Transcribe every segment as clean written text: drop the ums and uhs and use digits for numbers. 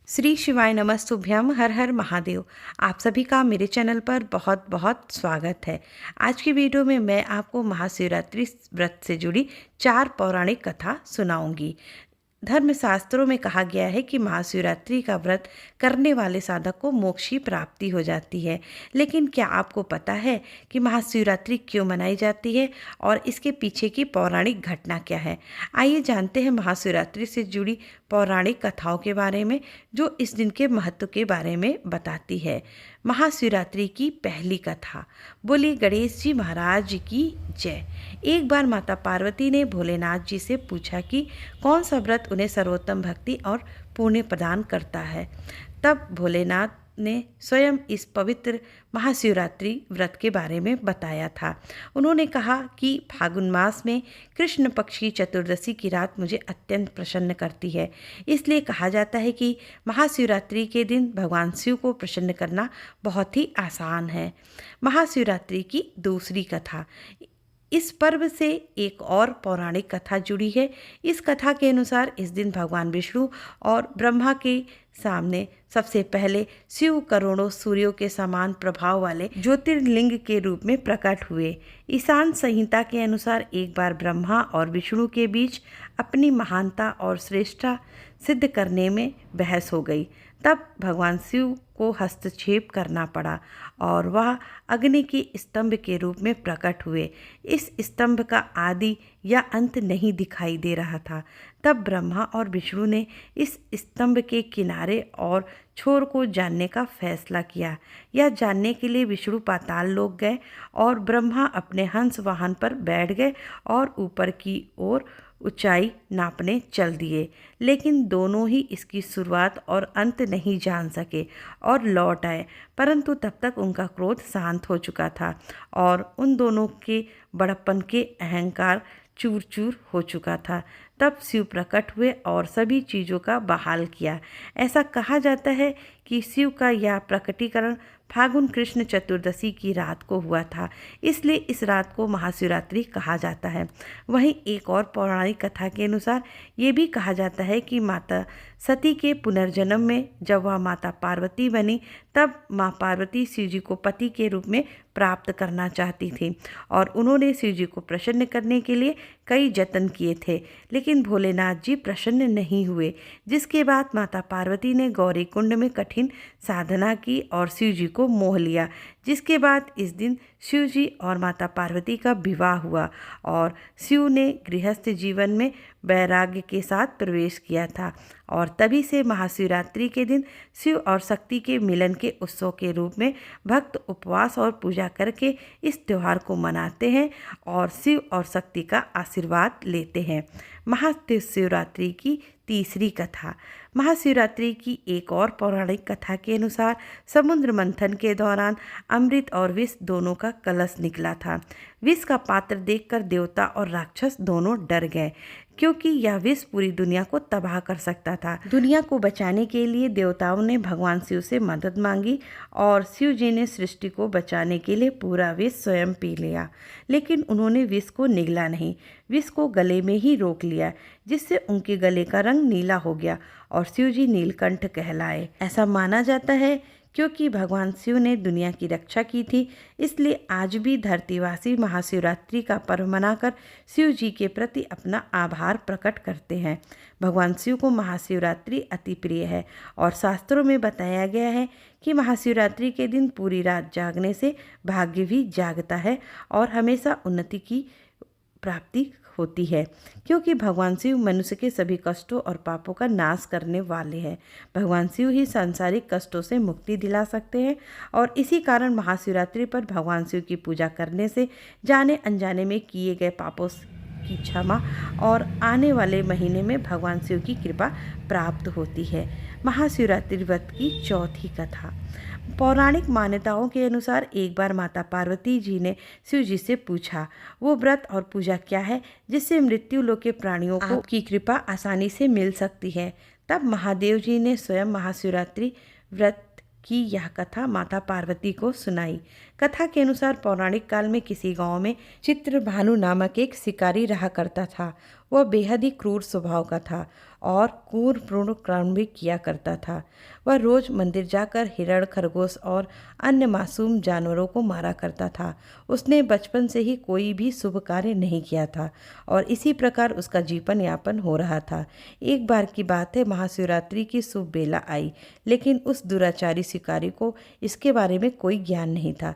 श्री शिवाय नमस्तुभ्यम। हर हर महादेव। आप सभी का मेरे चैनल पर बहुत बहुत स्वागत है। आज की वीडियो में मैं आपको महाशिवरात्रि व्रत से जुड़ी 4 पौराणिक कथा सुनाऊंगी। धर्मशास्त्रों में कहा गया है कि महाशिवरात्रि का व्रत करने वाले साधक को मोक्ष की प्राप्ति हो जाती है। लेकिन क्या आपको पता है कि महाशिवरात्रि क्यों मनाई जाती है और इसके पीछे की पौराणिक घटना क्या है? आइए जानते हैं महाशिवरात्रि से जुड़ी पौराणिक कथाओं के बारे में, जो इस दिन के महत्व के बारे में बताती है। महाशिवरात्रि की पहली कथा। बोली गणेश जी महाराज की जय। एक बार माता पार्वती ने भोलेनाथ जी से पूछा कि कौन सा व्रत उन्हें सर्वोत्तम भक्ति और पुण्य प्रदान करता है। तब भोलेनाथ ने स्वयं इस पवित्र महाशिवरात्रि व्रत के बारे में बताया था। उन्होंने कहा कि फागुन मास में कृष्ण पक्ष की चतुर्दशी की रात मुझे अत्यंत प्रसन्न करती है। इसलिए कहा जाता है कि महाशिवरात्रि के दिन भगवान शिव को प्रसन्न करना बहुत ही आसान है। महाशिवरात्रि की दूसरी कथा। इस पर्व से एक और पौराणिक कथा जुड़ी है। इस कथा के अनुसार इस दिन भगवान विष्णु और ब्रह्मा के सामने सबसे पहले शिव करोड़ों सूर्यों के समान प्रभाव वाले ज्योतिर्लिंग के रूप में प्रकट हुए। ईशान संहिता के अनुसार एक बार ब्रह्मा और विष्णु के बीच अपनी महानता और श्रेष्ठता सिद्ध करने में बहस हो गई। तब भगवान शिव को हस्तक्षेप करना पड़ा और वह अग्नि के स्तंभ के रूप में प्रकट हुए। इस स्तंभ का आदि या अंत नहीं दिखाई दे रहा था। तब ब्रह्मा और विष्णु ने इस स्तंभ के किनारे और छोर को जानने का फैसला किया। यह जानने के लिए विष्णु पाताल लोक गए और ब्रह्मा अपने हंस वाहन पर बैठ गए और ऊपर की ओर ऊंचाई नापने चल दिए। लेकिन दोनों ही इसकी शुरुआत और अंत नहीं जान सके और लौट आए। परंतु तब तक उनका क्रोध शांत हो चुका था और उन दोनों के बड़प्पन के अहंकार चूर चूर हो चुका था। तब शिव प्रकट हुए और सभी चीज़ों का बहाल किया। ऐसा कहा जाता है कि शिव का यह प्रकटीकरण फागुन कृष्ण चतुर्दशी की रात को हुआ था, इसलिए इस रात को महाशिवरात्रि कहा जाता है। वहीं एक और पौराणिक कथा के अनुसार ये भी कहा जाता है कि माता सती के पुनर्जन्म में जब वह माता पार्वती बनी, तब माँ पार्वती शिव जी को पति के रूप में प्राप्त करना चाहती थी और उन्होंने शिव जी को प्रसन्न करने के लिए कई जतन किए थे, लेकिन भोलेनाथ जी प्रसन्न नहीं हुए। जिसके बाद माता पार्वती ने गौरी कुंड में कठिन साधना की और शिव जी को मोह लिया। जिसके बाद इस दिन शिव जी और माता पार्वती का विवाह हुआ और शिव ने गृहस्थ जीवन में वैराग्य के साथ प्रवेश किया था और तभी से महाशिवरात्रि के दिन शिव और शक्ति के मिलन के उत्सव के रूप में भक्त उपवास और पूजा करके इस त्यौहार को मनाते हैं और शिव और शक्ति का आशीर्वाद लेते हैं। महाशिवरात्रि की तीसरी कथा। महाशिवरात्रि की एक और पौराणिक कथा के अनुसार समुद्र मंथन के दौरान अमृत और विष दोनों का कलश निकला था। विष का पात्र देखकर देवता और राक्षस दोनों डर गए, क्योंकि यह विष पूरी दुनिया को तबाह कर सकता था। दुनिया को बचाने के लिए देवताओं ने भगवान शिव से मदद मांगी और शिव जी ने सृष्टि को बचाने के लिए पूरा विष स्वयं पी लिया। लेकिन उन्होंने विष को निगला नहीं, विष को गले में ही रोक लिया, जिससे उनके गले का रंग नीला हो गया और शिव जी नीलकंठ कहलाए। ऐसा माना जाता है क्योंकि भगवान शिव ने दुनिया की रक्षा की थी, इसलिए आज भी धरतीवासी महाशिवरात्रि का पर्व मनाकर शिव जी के प्रति अपना आभार प्रकट करते हैं। भगवान शिव को महाशिवरात्रि अति प्रिय है और शास्त्रों में बताया गया है कि महाशिवरात्रि के दिन पूरी रात जागने से भाग्य भी जागता है और हमेशा उन्नति की प्राप्ति होती है, क्योंकि भगवान शिव मनुष्य के सभी कष्टों और पापों का नाश करने वाले हैं। भगवान शिव ही सांसारिक कष्टों से मुक्ति दिला सकते हैं और इसी कारण महाशिवरात्रि पर भगवान शिव की पूजा करने से जाने अनजाने में किए गए पापों की क्षमा और आने वाले महीने में भगवान शिव की कृपा प्राप्त होती है। महाशिवरात्रि व्रत की चौथी कथा। पौराणिक मान्यताओं के अनुसार एक बार माता पार्वती जी ने शिव जी से पूछा, वो व्रत और पूजा क्या है जिससे मृत्यु लोक के प्राणियों को आपकी कृपा आसानी से मिल सकती है। तब महादेव जी ने स्वयं महाशिवरात्रि व्रत की यह कथा माता पार्वती को सुनाई। कथा के अनुसार पौराणिक काल में किसी गांव में चित्रभानु नामक एक शिकारी रहा करता था। वह बेहद ही क्रूर स्वभाव का था और क्रूरपूर्ण कर्म भी किया करता था। वह रोज मंदिर जाकर हिरण, खरगोश और अन्य मासूम जानवरों को मारा करता था। उसने बचपन से ही कोई भी शुभ कार्य नहीं किया था और इसी प्रकार उसका जीवन यापन हो रहा था। एक बार की बात है, महाशिवरात्रि की शुभ बेला आई, लेकिन उस दुराचारी शिकारी को इसके बारे में कोई ज्ञान नहीं था।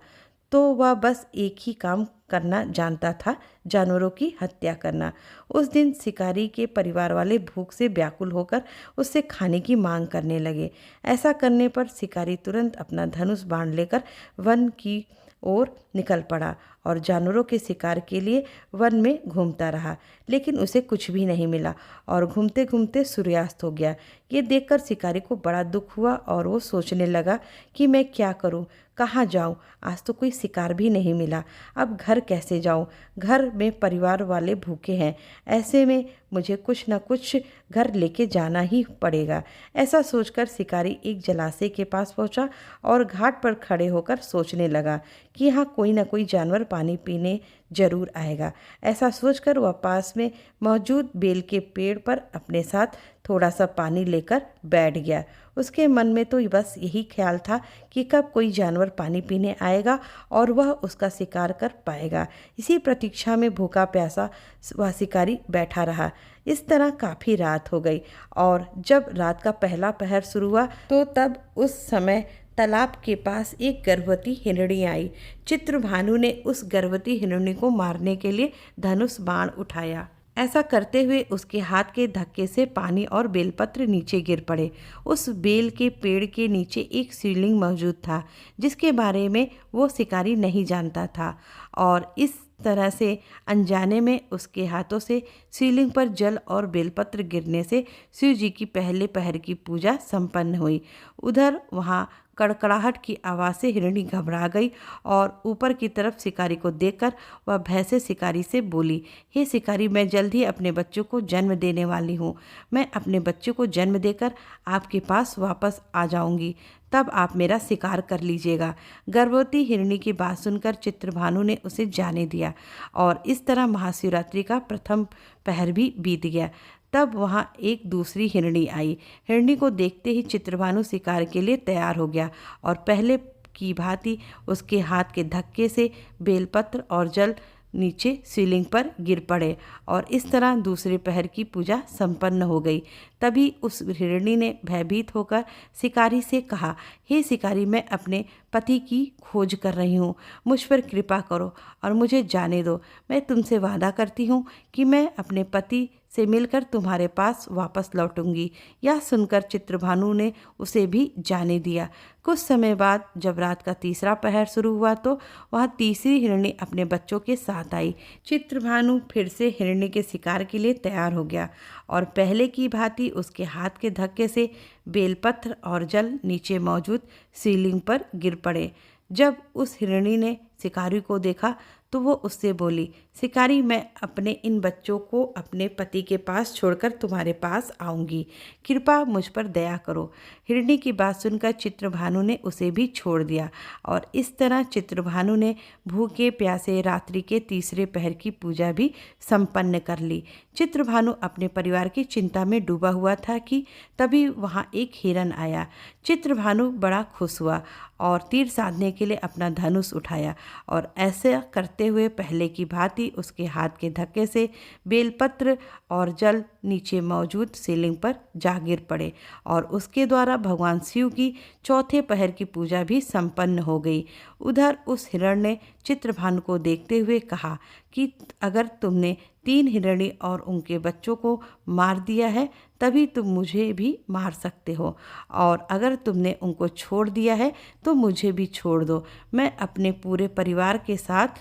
तो वह बस एक ही काम करना जानता था, जानवरों की हत्या करना। उस दिन शिकारी के परिवार वाले भूख से व्याकुल होकर उससे खाने की मांग करने लगे। ऐसा करने पर शिकारी तुरंत अपना धनुष बाण लेकर वन की ओर निकल पड़ा और जानवरों के शिकार के लिए वन में घूमता रहा, लेकिन उसे कुछ भी नहीं मिला और घूमते घूमते सूर्यास्त हो गया। ये देखकर शिकारी को बड़ा दुख हुआ और वो सोचने लगा कि मैं क्या करूं, कहाँ जाऊं, आज तो कोई शिकार भी नहीं मिला, अब घर कैसे जाऊं, घर में परिवार वाले भूखे हैं, ऐसे में मुझे कुछ न कुछ घर लेके जाना ही पड़ेगा। ऐसा सोचकर शिकारी एक जलाशय के पास पहुंचा और घाट पर खड़े होकर सोचने लगा कि यहाँ कोई ना कोई जानवर पानी पीने जरूर आएगा। ऐसा सोचकर वह पास में मौजूद बेल के पेड़ पर अपने साथ थोड़ा सा पानी लेकर बैठ गया। उसके मन में तो बस यही ख्याल था कि कब कोई जानवर पानी पीने आएगा और वह उसका शिकार कर पाएगा। इसी प्रतीक्षा में भूखा प्यासा वह शिकारी बैठा रहा। इस तरह काफ़ी रात हो गई और जब रात का पहला पहर शुरू हुआ तो तब उस समय तालाब के पास एक गर्भवती हिरणी आई। चित्रभानु ने उस गर्भवती हिरणी को मारने के लिए धनुष बाण उठाया। ऐसा करते हुए उसके हाथ के धक्के से पानी और बेलपत्र नीचे गिर पड़े। उस बेल के पेड़ के नीचे एक शिवलिंग मौजूद था, जिसके बारे में वो शिकारी नहीं जानता था और इस तरह से अनजाने में उसके हाथों से शिवलिंग पर जल और बेलपत्र गिरने से शिव जी की पहले पहर की पूजा संपन्न हुई। उधर वहाँ कड़कड़ाहट की आवाज़ से हिरणी घबरा गई और ऊपर की तरफ शिकारी को देखकर वह भय से शिकारी से बोली, हे शिकारी, मैं जल्द ही अपने बच्चों को जन्म देने वाली हूँ। मैं अपने बच्चों को जन्म देकर आपके पास वापस आ जाऊँगी, तब आप मेरा शिकार कर लीजिएगा। गर्भवती हिरणी की बात सुनकर चित्रभानु ने उसे जाने दिया और इस तरह महाशिवरात्रि का प्रथम पहर भी बीत गया। तब वहाँ एक दूसरी हिरणी आई। हिरणी को देखते ही चित्रभानु शिकार के लिए तैयार हो गया और पहले की भांति उसके हाथ के धक्के से बेलपत्र और जल नीचे शिवलिंग पर गिर पड़े और इस तरह दूसरे पहर की पूजा संपन्न हो गई। तभी उस हिरणी ने भयभीत होकर शिकारी से कहा, हे शिकारी, मैं अपने पति की खोज कर रही हूँ, मुझ पर कृपा करो और मुझे जाने दो। मैं तुमसे वादा करती हूँ कि मैं अपने पति से मिलकर तुम्हारे पास वापस लौटूंगी। यह सुनकर चित्रभानु ने उसे भी जाने दिया। कुछ समय बाद जब रात का तीसरा पहर शुरू हुआ तो वह तीसरी हिरणी अपने बच्चों के साथ आई। चित्रभानु फिर से हिरणी के शिकार के लिए तैयार हो गया और पहले की भांति उसके हाथ के धक्के से बेलपत्र और जल नीचे मौजूद शिवलिंग पर गिर पड़े। जब उस हिरणी ने शिकारी को देखा तो वो उससे बोली, शिकारी, मैं अपने इन बच्चों को अपने पति के पास छोड़कर तुम्हारे पास आऊँगी, कृपा मुझ पर दया करो। हिरणी की बात सुनकर चित्रभानु ने उसे भी छोड़ दिया और इस तरह चित्रभानु ने भूखे प्यासे रात्रि के तीसरे पहर की पूजा भी संपन्न कर ली। चित्रभानु अपने परिवार की चिंता में डूबा हुआ था कि तभी वहाँ एक हिरन आया। चित्रभानु बड़ा खुश हुआ और तीर साधने के लिए अपना धनुष उठाया और ऐसे करते हुए पहले की भांति उसके हाथ के धक्के से बेलपत्र और जल नीचे मौजूद शिवलिंग पर जा गिर पड़े और उसके द्वारा भगवान शिव की चौथे पहर की पूजा भी संपन्न हो गई। उधर उस हिरण ने चित्रभानु को देखते हुए कहा कि अगर तुमने 3 हिरणी और उनके बच्चों को मार दिया है तभी तुम मुझे भी मार सकते हो, और अगर तुमने उनको छोड़ दिया है तो मुझे भी छोड़ दो, मैं अपने पूरे परिवार के साथ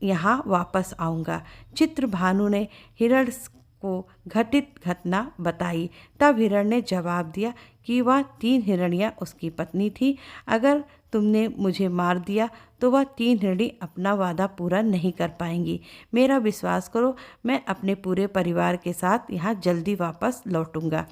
यहाँ वापस आऊँगा। चित्रभानु ने हिरण को घटित घटना बताई। तब हिरण ने जवाब दिया कि वह 3 हिरणियाँ उसकी पत्नी थी। अगर तुमने मुझे मार दिया तो वह 3 हिरणी अपना वादा पूरा नहीं कर पाएंगी। मेरा विश्वास करो, मैं अपने पूरे परिवार के साथ यहाँ जल्दी वापस लौटूंगा।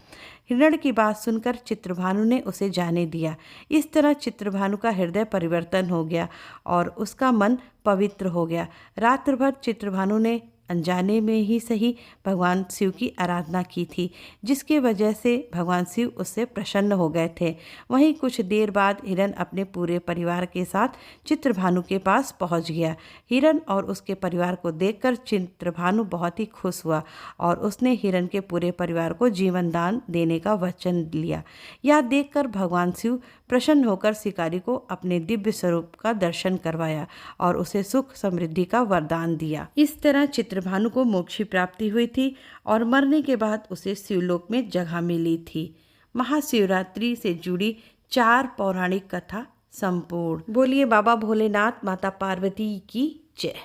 हिरण की बात सुनकर चित्रभानु ने उसे जाने दिया। इस तरह चित्रभानु का हृदय परिवर्तन हो गया और उसका मन पवित्र हो गया। रात्र भर चित्रभानु ने अनजाने में ही सही भगवान शिव की आराधना की थी, जिसकी वजह से भगवान शिव उससे प्रसन्न हो गए थे। वहीं कुछ देर बाद हिरण अपने पूरे परिवार के साथ चित्रभानु के पास पहुंच गया। हिरण और उसके परिवार को देखकर चित्रभानु बहुत ही खुश हुआ और उसने हिरण के पूरे परिवार को जीवन दान देने का वचन लिया। यह देखकर भगवान शिव प्रसन्न होकर शिकारी को अपने दिव्य स्वरूप का दर्शन करवाया और उसे सुख समृद्धि का वरदान दिया। इस तरह चित्रभानु को मोक्ष की प्राप्ति हुई थी और मरने के बाद उसे शिवलोक में जगह मिली थी। महाशिवरात्रि से जुड़ी 4 पौराणिक कथा संपूर्ण। बोलिए बाबा भोलेनाथ माता पार्वती की जय।